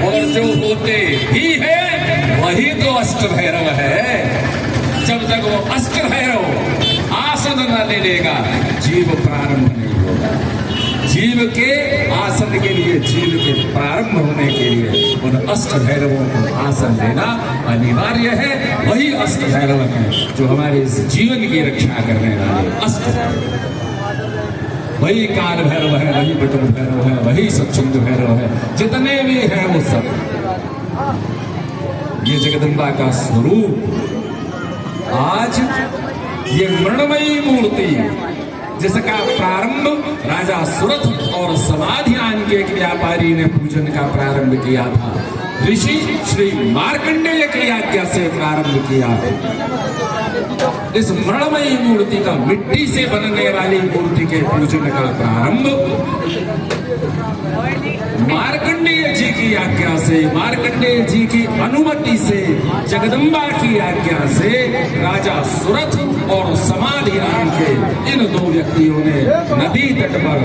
और जो होते ही है वही तो अष्ट भैरव है। जब तक वो अष्ट भैरव आसन न ले लेगा जीव प्रारंभ नहीं होगा। जीव के आसन के लिए, जीव के प्रारंभ होने के लिए उन अष्ट भैरवों को आसन देना अनिवार्य है। वही अष्ट भैरव हैं जो हमारे इस जीवन की रक्षा करने वाले अष्ट भैरव। वही काल भैरव है, वही बटुक भैरव है, वही सच्चिंद भैरव है। जितने भी हैं वो सब ये जगदम्बा का स्वरूप। आज ये मृणमयी मूर्ति जिसका प्रारंभ राजा सुरथ और समाधियान के एक व्यापारी ने पूजन का प्रारंभ किया था। ऋषि श्री मार्कंडेय की आज्ञा से प्रारंभ किया। इस मृणमयी मूर्ति का, मिट्टी से बनने वाली मूर्ति के पूजन का प्रारंभ मार्कंडेय जी की आज्ञा से, मार्कंडेय जी की अनुमति से, जगदम्बा की आज्ञा से राजा सुरथ और समाधियान के इन दो व्यक्तियों ने नदी तट पर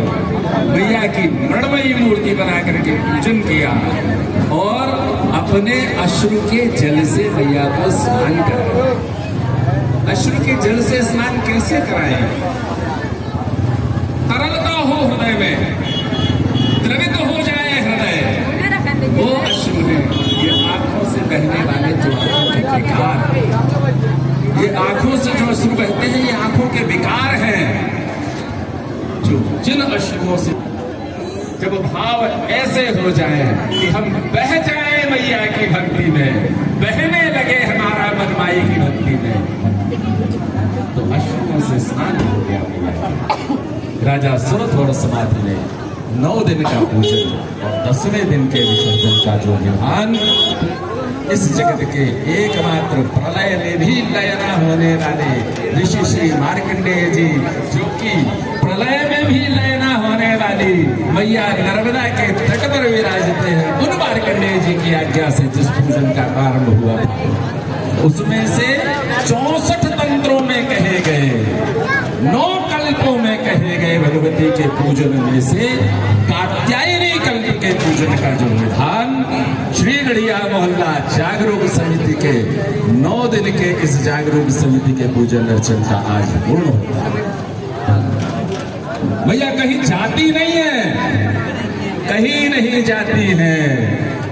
मैया की मृणमयी मूर्ति बना करके पूजन किया और अपने अश्रु के जल से मैया को स्नान कराया। अश्रु के जल से स्नान कैसे कराएं? तरलता हो हृदय में, द्रवित हो जाए हृदय, वो अश्रु है। ये आंखों से बहने वाले जो आंखों के विकार, ये आंखों से जो अश्रु बहते हैं ये आंखों के विकार हैं। जो जिन अश्रुओं से जब भाव ऐसे हो जाए कि हम बह जाए मैया की भक्ति में, बहने लगे हमारा मन माई की भक्ति में, तो अश्रुओं से स्नान हो गया मैया। राजा सुरथ और समाधि ने 9 दिन का पूजन और 10वें दिन के विसर्जन का जो विधान इस जगत के एकमात्र प्रलय में भी लय न होने वाले ऋषि श्री मार्कंडेय जी, जो कि प्रलय में भी लय न होने वाली मैया नर्मदा के तट पर विराजते हैं, उन मार्कंडेय जी की आज्ञा से जिस पूजन का प्रारंभ हुआ उसमें से 64 तंत्रों में कहे गए, 9 कल्पों में कहे गए भगवती के पूजन में से कात्यायनी कल्प के पूजन का जो विधान श्री गढ़िया मोहल्ला जागरूक समिति के 9 दिन के इस जागरूक समिति के पूजन अर्चन का आज पूर्ण होता है। मैया कहीं जाती नहीं है, कहीं नहीं जाती है।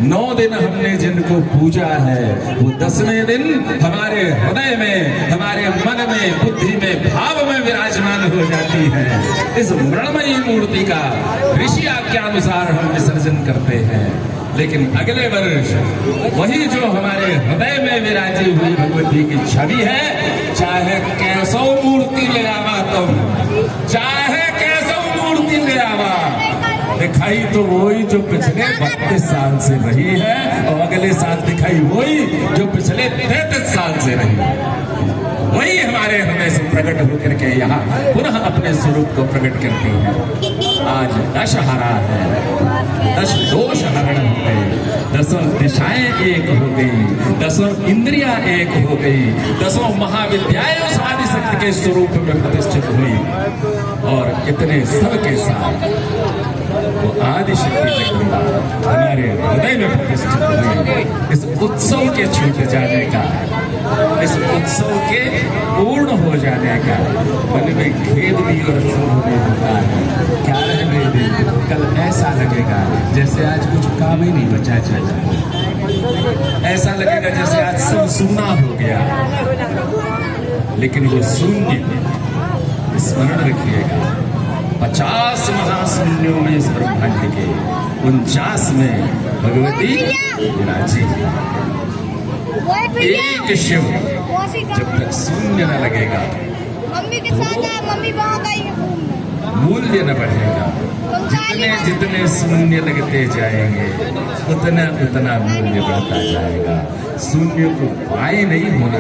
9 दिन हमने जिनको पूजा है वो 10वें दिन हमारे हृदय में, हमारे मन में, बुद्धि में, भाव में विराजमान हो जाती है। इस मृणमयी मूर्ति का ऋषि आज्ञानुसार हम विसर्जन करते हैं, लेकिन अगले वर्ष वही जो हमारे हृदय में विराजी हुई भगवती की छवि है, चाहे कैसो मूर्ति ले आवा तुम, चाहे कैसो मूर्ति ले आवा, दिखाई तो वही जो पिछले 32 साल से रही है और अगले साल दिखाई वही जो पिछले 33 साल से रही है। वही हमारे हृदय से प्रकट होकर के यहाँ पुनः अपने स्वरूप को प्रकट करती है। आज दशहरा है, 10 दोष हरण हो गए, 10 दिशाएं एक हो गई, 10 इंद्रियां एक हो गई, 10 महाविद्याएं उस आदिशक्ति के स्वरूप में प्रतिष्ठित हुई और इतने सब के साथ वो आदिशक्ति जगदम्बा हमारे हृदय में प्रतिष्ठित हुई। इस उत्सव के छूट जाने का, इस उत्सव के पूर्ण हो जाने का मन में खेद भी और क्षोभ भी होता है। क्या रहने दिन कल ऐसा लगेगा जैसे आज कुछ काम ही नहीं बचा चला, ऐसा लगेगा जैसे आज सब सूना हो गया। लेकिन वो शून्य स्मरण रखिएगा, 50 महाशून्यों में इस ब्रह्मांड के 49 में भगवती विराजी। एक शिव जब तक शून्य न लगेगा, मम्मी के साथ है, मम्मी बहुत आई है, मूल्य न बढ़ेगा। जितने जितने शून्य लगते जाएंगे उतना उतना मूल्य बढ़ता जाएगा। शून्य को पाए नहीं होना